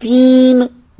3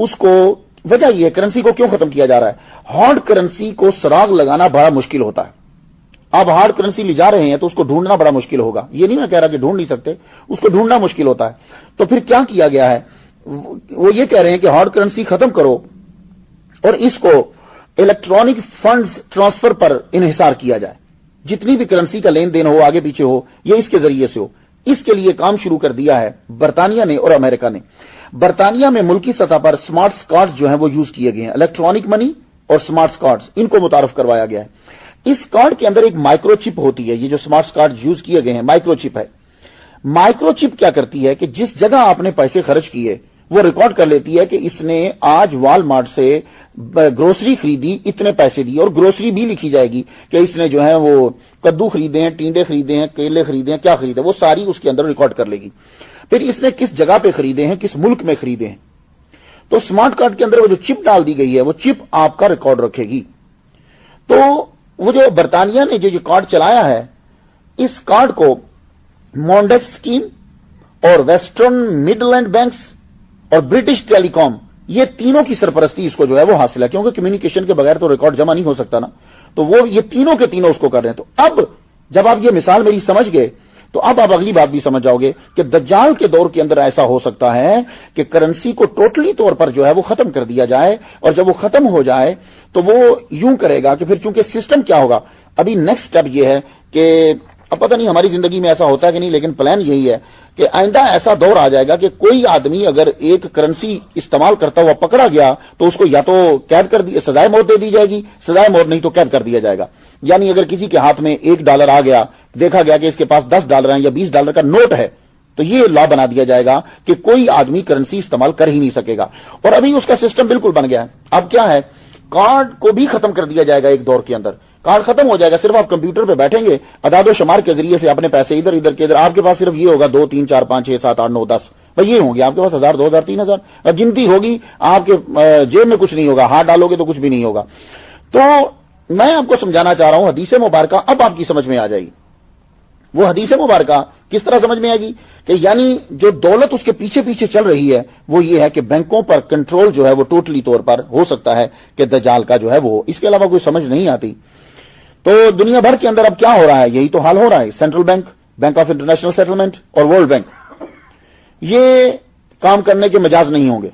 اس کو وجہ یہ ہے کرنسی کو کیوں ختم کیا جا رہا ہے؟ ہارڈ کرنسی کو سراغ لگانا بڑا مشکل ہوتا ہے. آپ ہارڈ کرنسی لے جا رہے ہیں تو اس کو ڈھونڈنا بڑا مشکل ہوگا. یہ نہیں میں کہہ رہا کہ ڈھونڈ نہیں سکتے, اس کو ڈھونڈنا مشکل ہوتا ہے. تو پھر کیا کیا گیا ہے؟ وہ یہ کہہ رہے ہیں کہ ہارڈ کرنسی ختم کرو اور اس کو الیکٹرانک فنڈز ٹرانسفر پر انحصار کیا جائے. جتنی بھی کرنسی کا لین دین ہو, آگے پیچھے ہو, یہ اس کے ذریعے سے ہو. اس کے لیے کام شروع کر دیا ہے برطانیہ نے اور امریکہ نے. برطانیہ میں ملکی سطح پر سمارٹ کارڈز جو ہیں وہ یوز کیے گئے ہیں. الیکٹرانک منی اور سمارٹ کارڈز, ان کو متعارف کروایا گیا ہے. اس کارڈ کے اندر ایک مائکرو چپ ہوتی ہے. یہ جو سمارٹ کارڈ یوز کیے گئے ہیں مائکرو چپ ہے. مائکرو چپ کیا کرتی ہے کہ جس جگہ آپ نے پیسے خرچ کیے وہ ریکارڈ کر لیتی ہے کہ اس نے آج وال مارٹ سے گروسری خریدی, اتنے پیسے دیے, اور گروسری بھی لکھی جائے گی کہ اس نے جو ہے وہ کدو خریدے ہیں, ٹینڈے خریدے ہیں, کیلے خریدے ہیں, کیا خریدے, وہ ساری اس کے اندر ریکارڈ کر لے گی. پھر اس نے کس جگہ پہ خریدے ہیں, کس ملک میں خریدے ہیں. تو سمارٹ کارڈ کے اندر وہ جو چپ ڈال دی گئی ہے وہ چپ آپ کا ریکارڈ رکھے گی. تو وہ جو برطانیہ نے جو کارڈ چلایا ہے, اس کارڈ کو مونڈیکس اسکیم اور ویسٹرن مڈلینڈ بینکس اور برٹش ٹیلی کام, یہ تینوں کی سرپرستی اس کو جو ہے وہ حاصل ہے, کیونکہ کمیونیکیشن کے بغیر تو ریکارڈ جمع نہیں ہو سکتا نا. تو وہ یہ تینوں کے تینوں اس کو کر رہے ہیں. تو اب جب آپ یہ مثال میری سمجھ گئے تو اب آپ اگلی بات بھی سمجھ جاؤ گے کہ دجال کے دور کے اندر ایسا ہو سکتا ہے کہ کرنسی کو ٹوٹلی طور پر جو ہے وہ ختم کر دیا جائے, اور جب وہ ختم ہو جائے تو وہ یوں کرے گا کہ پھر چونکہ سسٹم کیا ہوگا, ابھی نیکسٹ اسٹیپ یہ ہے کہ اب پتہ نہیں ہماری زندگی میں ایسا ہوتا ہے کہ نہیں, لیکن پلان یہی ہے کہ آئندہ ایسا دور آ جائے گا کہ کوئی آدمی اگر ایک کرنسی استعمال کرتا ہوا پکڑا گیا تو اس کو یا تو قید کر دی, سزائے موت دے دی جائے گی, سزائے موت نہیں تو قید کر دیا جائے گا. یعنی اگر کسی کے ہاتھ میں $1 آ گیا, دیکھا گیا کہ اس کے پاس $10 ہیں یا $20 کا نوٹ ہے, تو یہ لا بنا دیا جائے گا کہ کوئی آدمی کرنسی استعمال کر ہی نہیں سکے گا. اور ابھی اس کا سسٹم بالکل بن گیا ہے. اب کیا ہے, کارڈ کو بھی ختم کر دیا جائے گا. ایک دور کے اندر کارڈ ختم ہو جائے گا, صرف آپ کمپیوٹر پہ بیٹھیں گے, اعداد و شمار کے ذریعے سے اپنے پیسے ادھر ادھر کے ادھر, آپ کے پاس صرف یہ ہوگا 2 3 4 5 6 7 8 9 10, بھائی یہ ہوں گے آپ کے پاس 1000 2000 3000, اور گنتی ہوگی, آپ کے جیب میں کچھ نہیں ہوگا, ہاتھ ڈالو گے تو کچھ بھی نہیں ہوگا. تو میں آپ کو سمجھانا چاہ رہا ہوں حدیث مبارکہ اب آپ کی سمجھ میں آ جائے گی. وہ حدیث مبارکہ کس طرح سمجھ میں آئے گی کہ یعنی جو دولت اس کے پیچھے پیچھے چل رہی ہے وہ یہ ہے کہ بینکوں پر کنٹرول جو ہے وہ ٹوٹلی طور پر ہو سکتا ہے کہ دجال کا جو ہے وہ, اس کے علاوہ کوئی سمجھ نہیں آتی. تو دنیا بھر کے اندر اب کیا ہو رہا ہے, یہی تو حال ہو رہا ہے. Central bank, bank of international settlement اور ورلڈ بینک, یہ کام کرنے کے مجاز نہیں ہوں گے.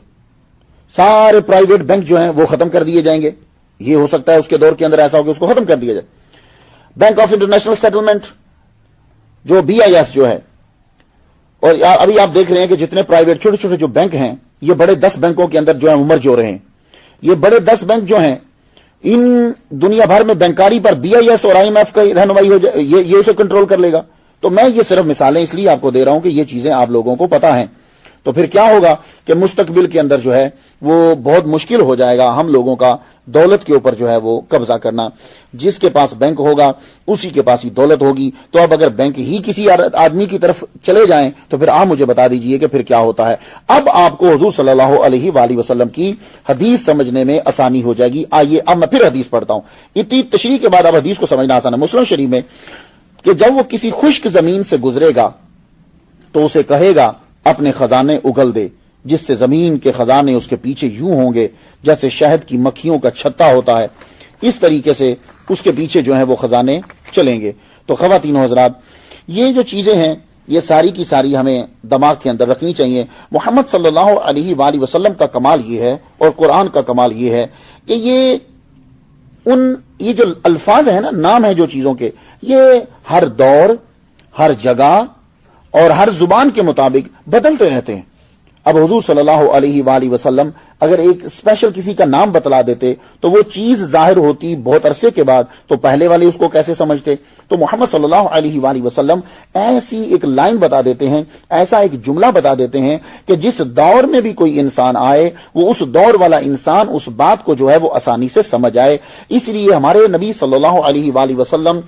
سارے پرائیویٹ بینک جو ہیں وہ ختم کر دیے جائیں گے. یہ ہو سکتا ہے اس کے دور کے اندر ایسا ہو کہ اس کو ختم کر دیا جائے. بینک آف انٹرنیشنل سیٹلمنٹ جو BIS جو ہے, اور ابھی آپ دیکھ رہے ہیں کہ جتنے پرائیویٹ چھوٹے چھوٹے جو بینک ہیں, یہ بڑے 10 بینکوں کے اندر جو ہیں مرج ہو رہے ہیں. یہ بڑے 10 بینک جو ہیں, ان دنیا بھر میں بینکاری پر BIS اور IMF کا رہنمائی ہو جائے, یہ اسے کنٹرول کر لے گا. تو میں یہ صرف مثالیں اس لیے آپ کو دے رہا ہوں کہ یہ چیزیں آپ لوگوں کو پتا ہیں. تو پھر کیا ہوگا کہ مستقبل کے اندر جو ہے وہ بہت مشکل ہو جائے گا ہم لوگوں کا دولت کے اوپر جو ہے وہ قبضہ کرنا. جس کے پاس بینک ہوگا اسی کے پاس ہی دولت ہوگی. تو اب اگر بینک ہی کسی آدمی کی طرف چلے جائیں تو پھر آپ مجھے بتا دیجئے کہ پھر کیا ہوتا ہے. اب آپ کو حضور صلی اللہ علیہ وآلہ وسلم کی حدیث سمجھنے میں آسانی ہو جائے گی. آئیے اب میں پھر حدیث پڑھتا ہوں. اتنی تشریح کے بعد اب حدیث کو سمجھنا آسان ہے. مسلم شریف میں کہ جب وہ کسی خشک زمین سے گزرے گا تو اسے کہے گا اپنے خزانے اگل دے, جس سے زمین کے خزانے اس کے پیچھے یوں ہوں گے جیسے شہد کی مکھیوں کا چھتا ہوتا ہے. اس طریقے سے اس کے پیچھے جو ہیں وہ خزانے چلیں گے. تو خواتین و حضرات, یہ جو چیزیں ہیں یہ ساری کی ساری ہمیں دماغ کے اندر رکھنی چاہیے. محمد صلی اللہ علیہ وآلہ وسلم کا کمال یہ ہے اور قرآن کا کمال یہ ہے کہ یہ جو الفاظ ہیں نا, نام ہیں جو چیزوں کے, یہ ہر دور, ہر جگہ اور ہر زبان کے مطابق بدلتے رہتے ہیں. اب حضور صلی اللہ علیہ وآلہ وسلم اگر ایک اسپیشل کسی کا نام بتلا دیتے تو وہ چیز ظاہر ہوتی بہت عرصے کے بعد, تو پہلے والے اس کو کیسے سمجھتے. تو محمد صلی اللہ علیہ وآلہ وسلم ایسی ایک لائن بتا دیتے ہیں, ایسا ایک جملہ بتا دیتے ہیں کہ جس دور میں بھی کوئی انسان آئے وہ اس دور والا انسان اس بات کو جو ہے وہ آسانی سے سمجھ آئے. اس لیے ہمارے نبی صلی اللہ علیہ وآلہ وسلم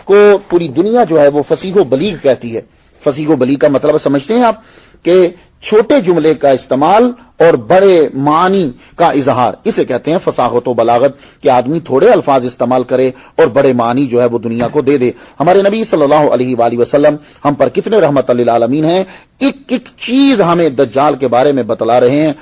کو پوری دنیا جو ہے وہ فصیح و بلیغ کہتی ہے. فصیح و بلیغ کا مطلب سمجھتے ہیں آپ کہ چھوٹے جملے کا استعمال اور بڑے معنی کا اظہار, اسے کہتے ہیں فصاحت و بلاغت, کہ آدمی تھوڑے الفاظ استعمال کرے اور بڑے معنی جو ہے وہ دنیا کو دے دے. ہمارے نبی صلی اللہ علیہ وآلہ وسلم ہم پر کتنے رحمت للعالمین ہیں, ایک ایک چیز ہمیں دجال کے بارے میں بتلا رہے ہیں.